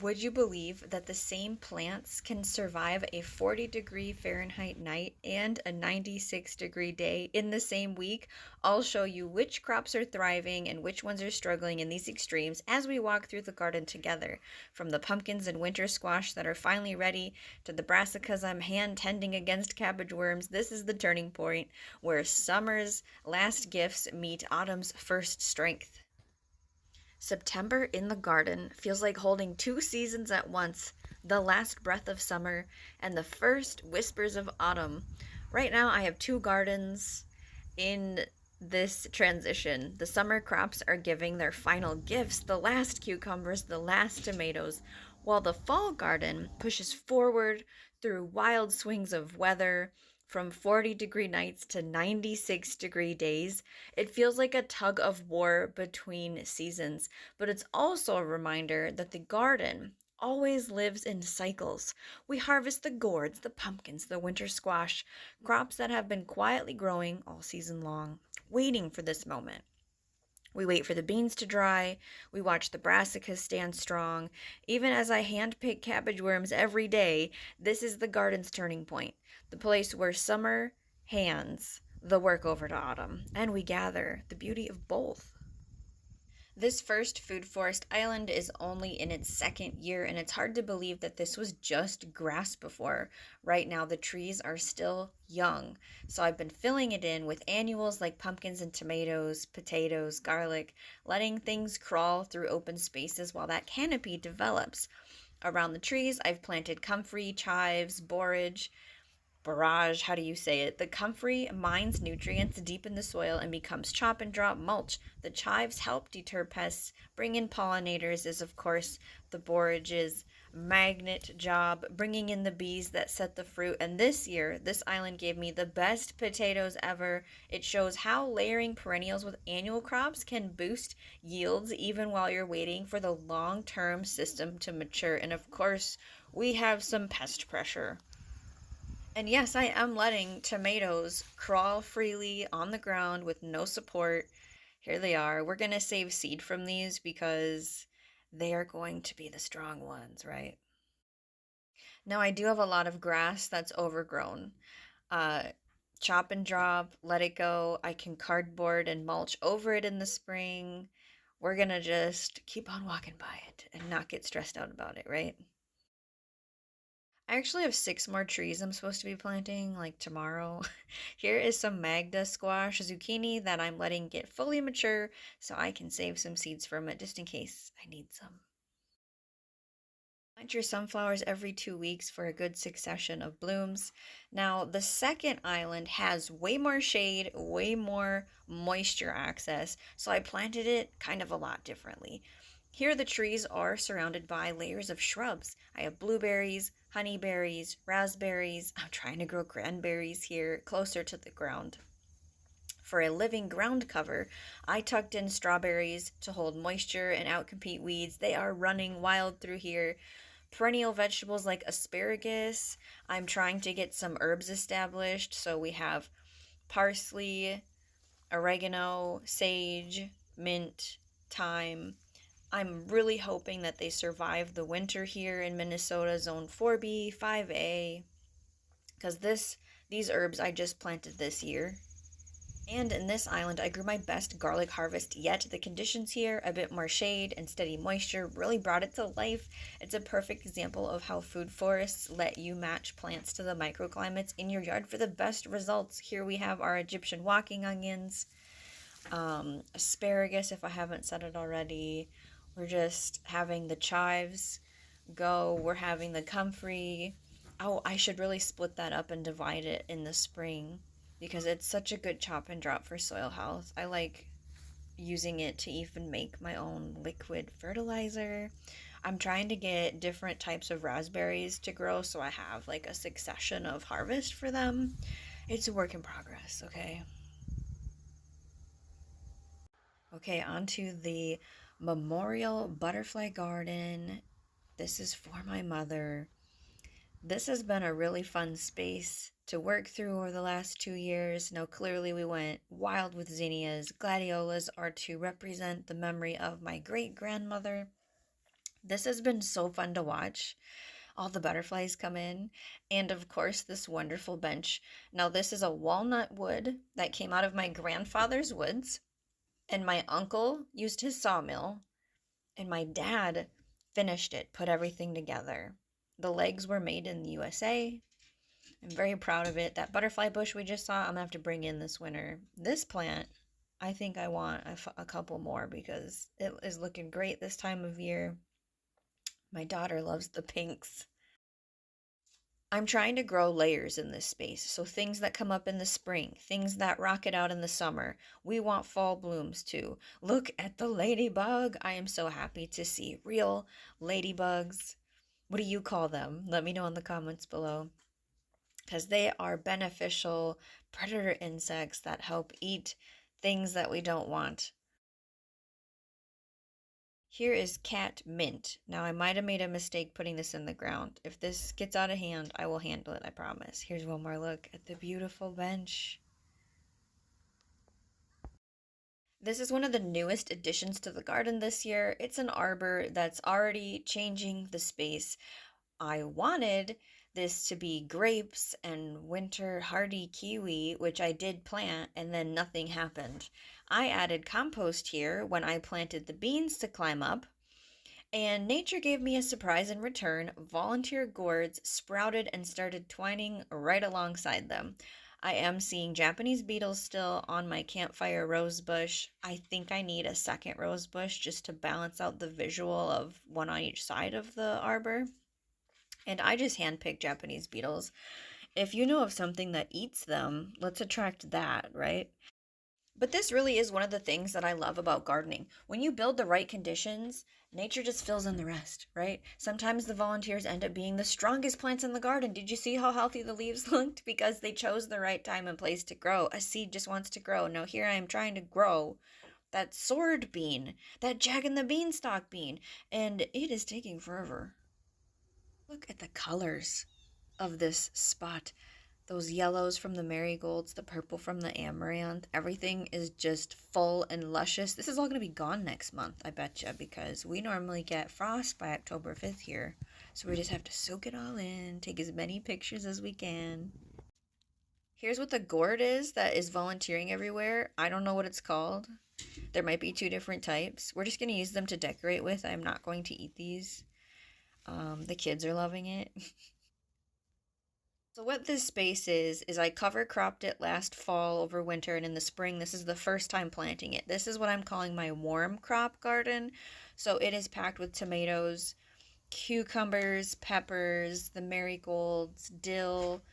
Would you believe that the same plants can survive a 40-degree Fahrenheit night and a 96-degree day in the same week? I'll show you which crops are thriving and which ones are struggling in these extremes as we walk through the garden together. From the pumpkins and winter squash that are finally ready to the brassicas I'm hand tending against cabbage worms, this is the turning point where summer's last gifts meet autumn's first strength. September in the garden feels like holding two seasons at once, the last breath of summer and the first whispers of autumn. Right now, I have two gardens in this transition. The summer crops are giving their final gifts, the last cucumbers, the last tomatoes, while the fall garden pushes forward through wild swings of weather from 40-degree nights to 96-degree days. It feels like a tug of war between seasons, but it's also a reminder that the garden always lives in cycles. We harvest the gourds, the pumpkins, the winter squash, crops that have been quietly growing all season long, waiting for this moment. We wait for the beans to dry. We watch the brassicas stand strong. Even as I handpick cabbage worms every day, this is the garden's turning point, the place where summer hands the work over to autumn, and we gather the beauty of both. This first food forest island is only in its second year, and it's hard to believe that this was just grass before. Right now, the trees are still young, so I've been filling it in with annuals like pumpkins and tomatoes, potatoes, garlic, letting things crawl through open spaces while that canopy develops. Around the trees, I've planted comfrey, chives, borage, barrage, how do you say it? The comfrey mines nutrients deep in the soil and becomes chop and drop mulch. The chives help deter pests. Bring in pollinators is, of course, the borage's magnet job, bringing in the bees that set the fruit. And this year, this island gave me the best potatoes ever. It shows how layering perennials with annual crops can boost yields even while you're waiting for the long-term system to mature. And of course, we have some pest pressure. And yes, I am letting tomatoes crawl freely on the ground with no support. Here they are. We're going to save seed from these because they are going to be the strong ones, right? Now, I do have a lot of grass that's overgrown. Uh, Chop and drop, let it go. I can cardboard and mulch over it in the spring. We're going to just keep on walking by it and not get stressed out about it, right? I actually have six more trees I'm supposed to be planting like tomorrow. Here is some Magda squash zucchini that I'm letting get fully mature so I can save some seeds from it just in case I need some. Plant your sunflowers every 2 weeks for a good succession of blooms. Now, the second island has way more shade, way more moisture access, so I planted it kind of a lot differently. Here, the trees are surrounded by layers of shrubs. I have blueberries, honeyberries, raspberries. I'm trying to grow cranberries here closer to the ground. For a living ground cover, I tucked in strawberries to hold moisture and outcompete weeds. They are running wild through here. Perennial vegetables like asparagus. I'm trying to get some herbs established. So we have parsley, oregano, sage, mint, thyme. I'm really hoping that they survive the winter here in Minnesota, zone 4B, 5A, because these herbs I just planted this year. And in this island, I grew my best garlic harvest yet. The conditions here, a bit more shade and steady moisture, really brought it to life. It's a perfect example of how food forests let you match plants to the microclimates in your yard for the best results. Here we have our Egyptian walking onions, asparagus, if I haven't said it already. We're just having the chives go. We're having the comfrey. Oh, I should really split that up and divide it in the spring because it's such a good chop and drop for soil health. I like using it to even make my own liquid fertilizer. I'm trying to get different types of raspberries to grow so I have like a succession of harvest for them. It's a work in progress, okay? Okay, on to the memorial butterfly garden. This is for my mother. This has been a really fun space to work through over the last 2 years. Now, clearly, we went wild with zinnias. Gladiolas are to represent the memory of my great grandmother. This has been so fun to watch. All the butterflies come in, and of course, this wonderful bench. Now, this is a walnut wood that came out of my grandfather's woods, and my uncle used his sawmill, and my dad finished it, put everything together. The legs were made in the USA. I'm very proud of it. That butterfly bush we just saw, I'm gonna have to bring in this winter. This plant, I think I want a couple more because it is looking great this time of year. My daughter loves the pinks. I'm trying to grow layers in this space. So things that come up in the spring, things that rocket out in the summer. We want fall blooms too. Look at the ladybug. I am so happy to see real ladybugs. What do you call them? Let me know in the comments below. Because they are beneficial predator insects that help eat things that we don't want. Here is cat mint. Now, I might have made a mistake putting this in the ground. If this gets out of hand, I will handle it, I promise. Here's one more look at the beautiful bench. This is one of the newest additions to the garden this year. It's an arbor that's already changing the space. I wanted this to be grapes and winter hardy kiwi, which I did plant, and then nothing happened. I added compost here when I planted the beans to climb up, and nature gave me a surprise in return. Volunteer gourds sprouted and started twining right alongside them. I am seeing Japanese beetles still on my campfire rose bush. I think I need a second rose bush just to balance out the visual of one on each side of the arbor. And I just handpick Japanese beetles. If you know of something that eats them, let's attract that, right? But this really is one of the things that I love about gardening. When you build the right conditions, nature just fills in the rest, right? Sometimes the volunteers end up being the strongest plants in the garden. Did you see how healthy the leaves looked? Because they chose the right time and place to grow. A seed just wants to grow. Now here I am trying to grow that sword bean, that Jack and the Beanstalk bean, and it is taking forever. Look at the colors of this spot. Those yellows from the marigolds, the purple from the amaranth, everything is just full and luscious. This is all going to be gone next month, I betcha, because we normally get frost by October 5th here. So we just have to soak it all in, take as many pictures as we can. Here's what the gourd is that is volunteering everywhere. I don't know what it's called. There might be two different types. We're just going to use them to decorate with. I'm not going to eat these. The kids are loving it. So what this space is I cover cropped it last fall over winter, and in the spring this is the first time planting it. This is what I'm calling my warm crop garden. So it is packed with tomatoes, cucumbers, peppers, the marigolds, dill,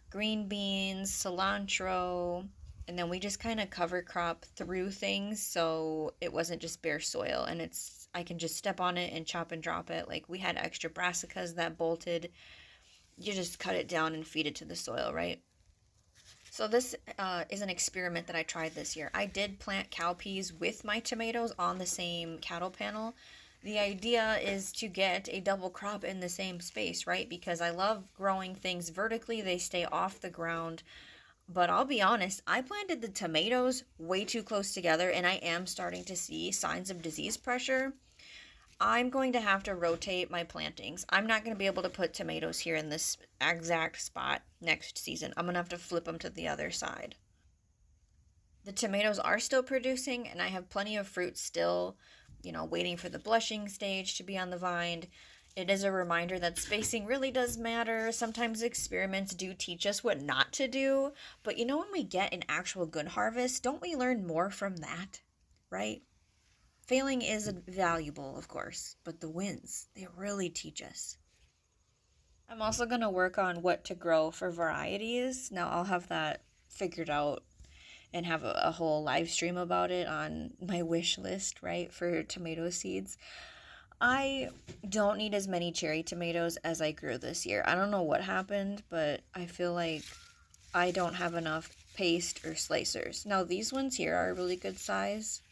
green beans, cilantro, and then we just kind of cover crop through things so it wasn't just bare soil, and I can just step on it and chop and drop it. Like we had extra brassicas that bolted. You just cut it down and feed it to the soil, right? So this is an experiment that I tried this year. I did plant cowpeas with my tomatoes on the same cattle panel. The idea is to get a double crop in the same space, right? Because I love growing things vertically. They stay off the ground. But I'll be honest, I planted the tomatoes way too close together, and I am starting to see signs of disease pressure. I'm going to have to rotate my plantings. I'm not going to be able to put tomatoes here in this exact spot next season. I'm going to have to flip them to the other side. The tomatoes are still producing, and I have plenty of fruit still, waiting for the blushing stage to be on the vine. It is a reminder that spacing really does matter. Sometimes experiments do teach us what not to do, but when we get an actual good harvest, don't we learn more from that, right? Failing is valuable, of course, but the wins, they really teach us. I'm also going to work on what to grow for varieties. Now I'll have that figured out and have a whole live stream about it on my wish list, right, for tomato seeds. I don't need as many cherry tomatoes as I grew this year. I don't know what happened, but I feel like I don't have enough paste or slicers. Now these ones here are a really good size.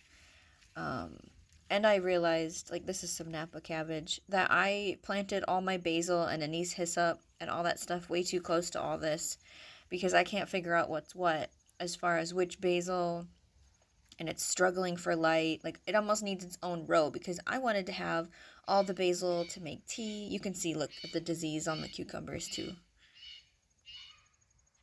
And I realized, this is some Napa cabbage, that I planted all my basil and anise hyssop and all that stuff way too close to all this because I can't figure out what's what as far as which basil, and it's struggling for light. It almost needs its own row because I wanted to have all the basil to make tea. You can see, look at the disease on the cucumbers too.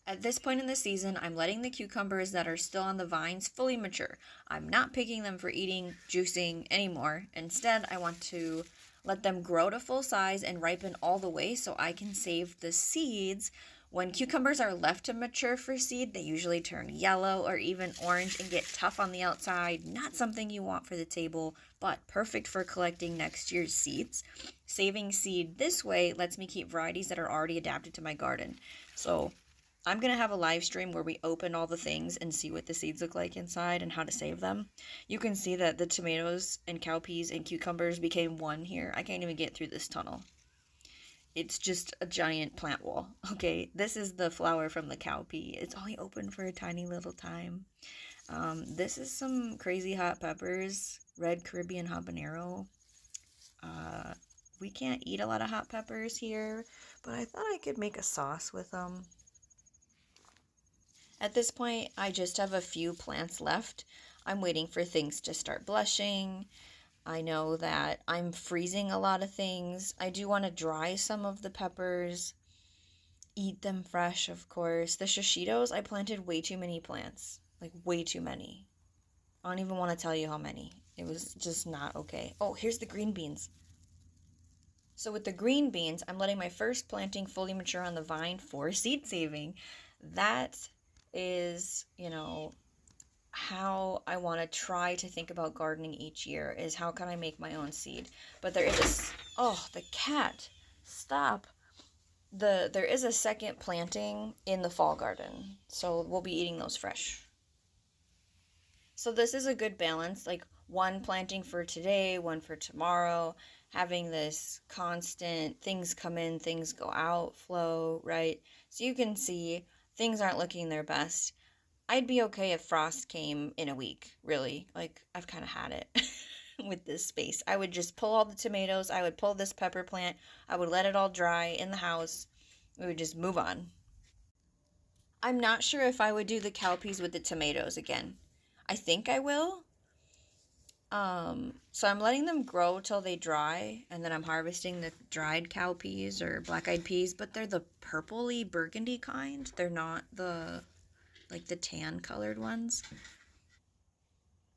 At this point in the season, I'm letting the cucumbers that are still on the vines fully mature. I'm not picking them for eating, juicing anymore. Instead, I want to let them grow to full size and ripen all the way so I can save the seeds. When cucumbers are left to mature for seed, they usually turn yellow or even orange and get tough on the outside. Not something you want for the table, but perfect for collecting next year's seeds. Saving seed this way lets me keep varieties that are already adapted to my garden. So I'm going to have a live stream where we open all the things and see what the seeds look like inside and how to save them. You can see that the tomatoes and cowpeas and cucumbers became one here. I can't even get through this tunnel. It's just a giant plant wall. Okay, this is the flower from the cowpea. It's only open for a tiny little time. This is some crazy hot peppers, red Caribbean habanero. We can't eat a lot of hot peppers here, but I thought I could make a sauce with them. At this point, I just have a few plants left. I'm waiting for things to start blushing. I know that I'm freezing a lot of things. I do want to dry some of the peppers, eat them fresh, of course. The shishitos, I planted way too many plants, like way too many. I don't even want to tell you how many. It was just not okay. Oh, here's the green beans. So with the green beans, I'm letting my first planting fully mature on the vine for seed saving. That is, how I want to try to think about gardening each year, is how can I make my own seed. But there is the cat, stop. There is a second planting in the fall garden, so we'll be eating those fresh. So this is a good balance, like one planting for today, one for tomorrow, having this constant things come in, things go out flow, right? So you can see things aren't looking their best. I'd be okay if frost came in a week, really. Like, I've kind of had it with this space. I would just pull all the tomatoes. I would pull this pepper plant. I would let it all dry in the house. We would just move on. I'm not sure if I would do the cowpeas with the tomatoes again. I think I will. So I'm letting them grow till they dry, and then I'm harvesting the dried cowpeas or black-eyed peas, but they're the purpley burgundy kind. They're not the tan colored ones.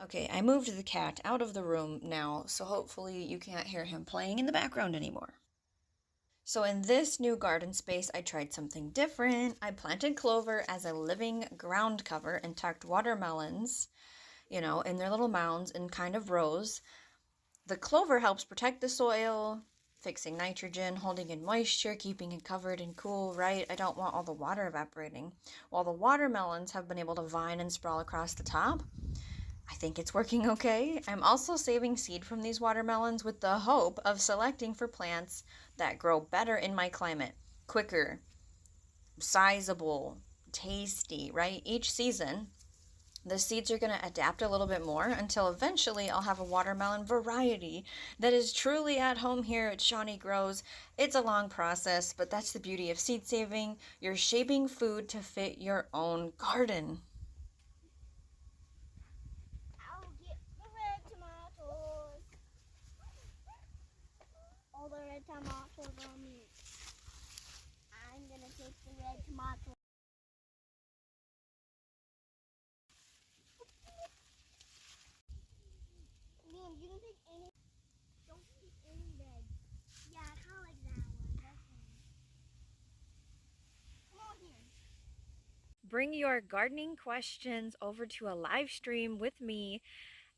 Okay, I moved the cat out of the room now, so hopefully you can't hear him playing in the background anymore. So in this new garden space, I tried something different. I planted clover as a living ground cover and tucked watermelons, in their little mounds in kind of rows. The clover helps protect the soil, fixing nitrogen, holding in moisture, keeping it covered and cool, right? I don't want all the water evaporating. While the watermelons have been able to vine and sprawl across the top, I think it's working okay. I'm also saving seed from these watermelons with the hope of selecting for plants that grow better in my climate, quicker, sizable, tasty, right? Each season, the seeds are going to adapt a little bit more until eventually I'll have a watermelon variety that is truly at home here at Shawnee Grows. It's a long process, but that's the beauty of seed saving. You're shaping food to fit your own garden. I'll get the red tomatoes. All the red tomatoes on me. I'm going to take the red tomatoes. You can take any. Don't take any red. Yeah, I kind of like that one. That's one. Come on here. Bring your gardening questions over to a live stream with me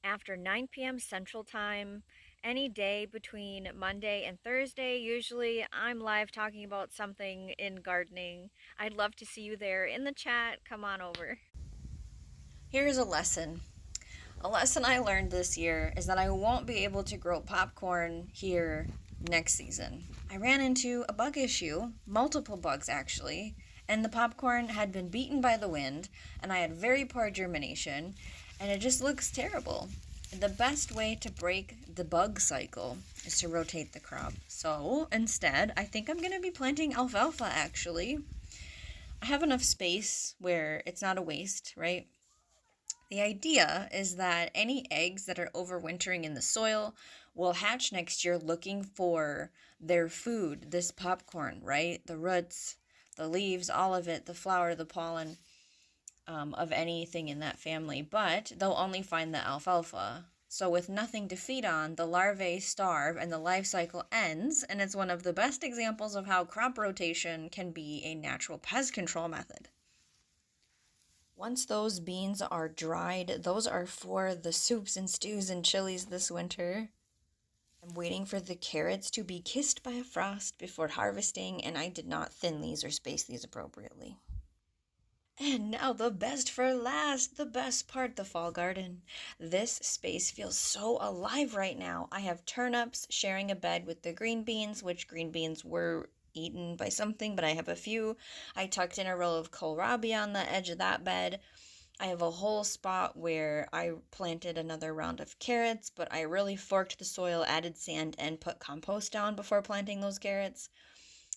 after 9 p.m. Central Time, any day between Monday and Thursday. Usually I'm live talking about something in gardening. I'd love to see you there in the chat. Come on over. Here's a lesson. A lesson I learned this year is that I won't be able to grow popcorn here next season. I ran into a bug issue, multiple bugs actually, and the popcorn had been beaten by the wind, and I had very poor germination, and it just looks terrible. The best way to break the bug cycle is to rotate the crop. So instead, I think I'm going to be planting alfalfa actually. I have enough space where it's not a waste, right? The idea is that any eggs that are overwintering in the soil will hatch next year looking for their food, this popcorn, right? The roots, the leaves, all of it, the flower, the pollen, of anything in that family, but they'll only find the alfalfa. So, with nothing to feed on, the larvae starve and the life cycle ends, and it's one of the best examples of how crop rotation can be a natural pest control method. Once those beans are dried, those are for the soups and stews and chilies this winter. I'm waiting for the carrots to be kissed by a frost before harvesting, and I did not thin these or space these appropriately. And now the best for last, the best part, the fall garden. This space feels so alive right now. I have turnips sharing a bed with the green beans, which green beans were eaten by something, but I have a few. I tucked in a row of kohlrabi on the edge of that bed. I have a whole spot where I planted another round of carrots, but I really forked the soil, added sand, and put compost down before planting those carrots.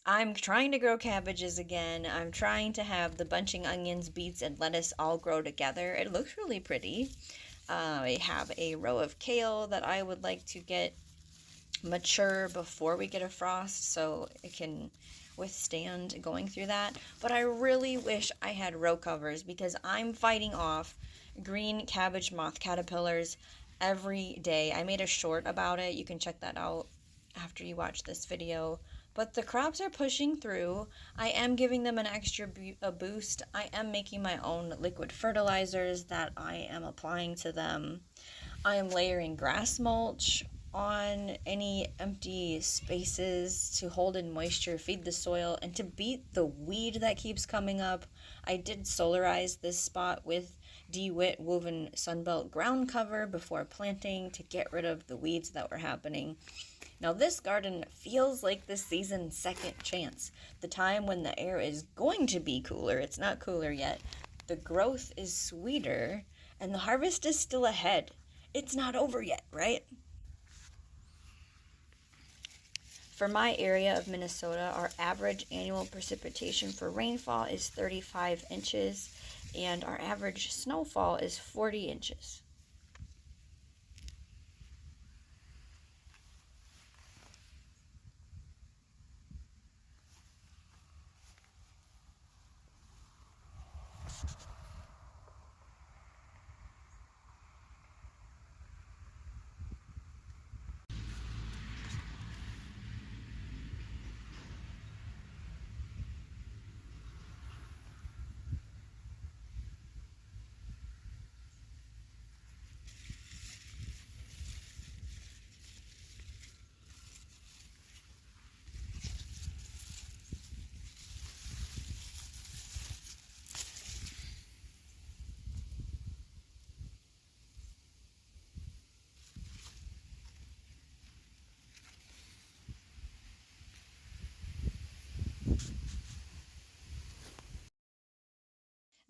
I'm trying to grow cabbages again. I'm trying to have the bunching onions, beets, and lettuce all grow together. It looks really pretty. I have a row of kale that I would like to get mature before we get a frost so it can withstand going through that. But I really wish I had row covers because I'm fighting off green cabbage moth caterpillars every day. I made a short about it. You can check that out after you watch this video. But the crops are pushing through. I am giving them an extra boost. I am making my own liquid fertilizers that I am applying to them. I am layering grass mulch on any empty spaces to hold in moisture, feed the soil, and to beat the weed that keeps coming up. I did solarize this spot with DeWitt woven sunbelt ground cover before planting to get rid of the weeds that were happening. Now this garden feels like the season's second chance, the time when the air is going to be cooler. It's not cooler yet. The growth is sweeter, and the harvest is still ahead. It's not over yet, right? For my area of Minnesota, our average annual precipitation for rainfall is 35 inches, and our average snowfall is 40 inches.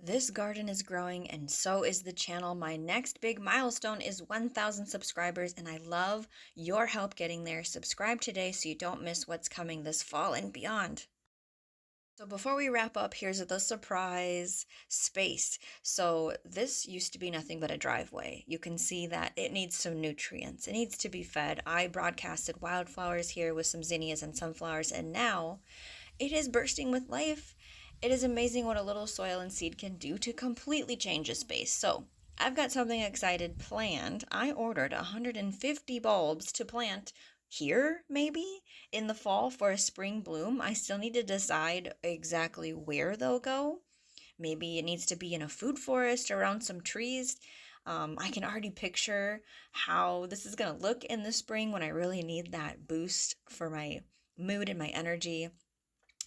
This garden is growing, and so is the channel. My next big milestone is 1,000 subscribers, and I love your help getting there. Subscribe today so you don't miss what's coming this fall and beyond. So before we wrap up, here's the surprise space. So this used to be nothing but a driveway. You can see that it needs some nutrients. It needs to be fed. I broadcasted wildflowers here with some zinnias and sunflowers, and now it is bursting with life. It is amazing what a little soil and seed can do to completely change a space. So I've got something excited planned. I ordered 150 bulbs to plant here, maybe in the fall for a spring bloom. I still need to decide exactly where they'll go. Maybe it needs to be in a food forest around some trees. I can already picture how this is going to look in the spring when I really need that boost for my mood and my energy.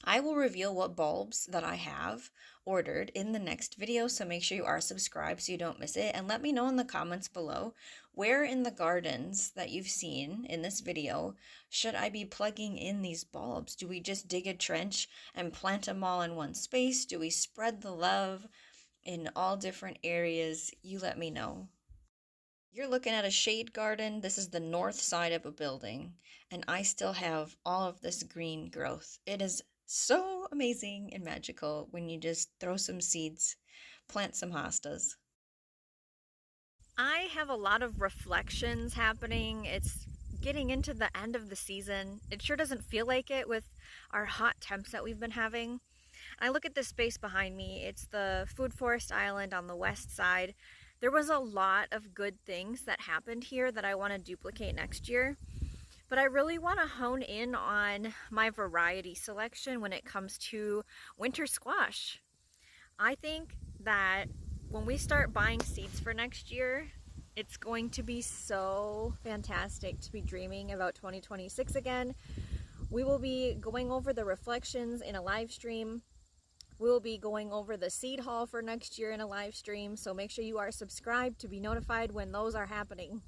I will reveal what bulbs that I have ordered in the next video, so make sure you are subscribed so you don't miss it. And let me know in the comments below where in the gardens that you've seen in this video should I be plugging in these bulbs. Do we just dig a trench and plant them all in one space? Do we spread the love in all different areas? You let me know. You're looking at a shade garden. This is the north side of a building, and I still have all of this green growth. It is so amazing and magical when you just throw some seeds, plant some hostas. I have a lot of reflections happening. It's getting into the end of the season. It sure doesn't feel like it with our hot temps that we've been having. I look at this space behind me. It's the Food Forest Island on the west side. There was a lot of good things that happened here that I want to duplicate next year. But I really want to hone in on my variety selection when it comes to winter squash. I think that when we start buying seeds for next year, it's going to be so fantastic to be dreaming about 2026 again. We will be going over the reflections in a live stream. We'll be going over the seed haul for next year in a live stream, so make sure you are subscribed to be notified when those are happening.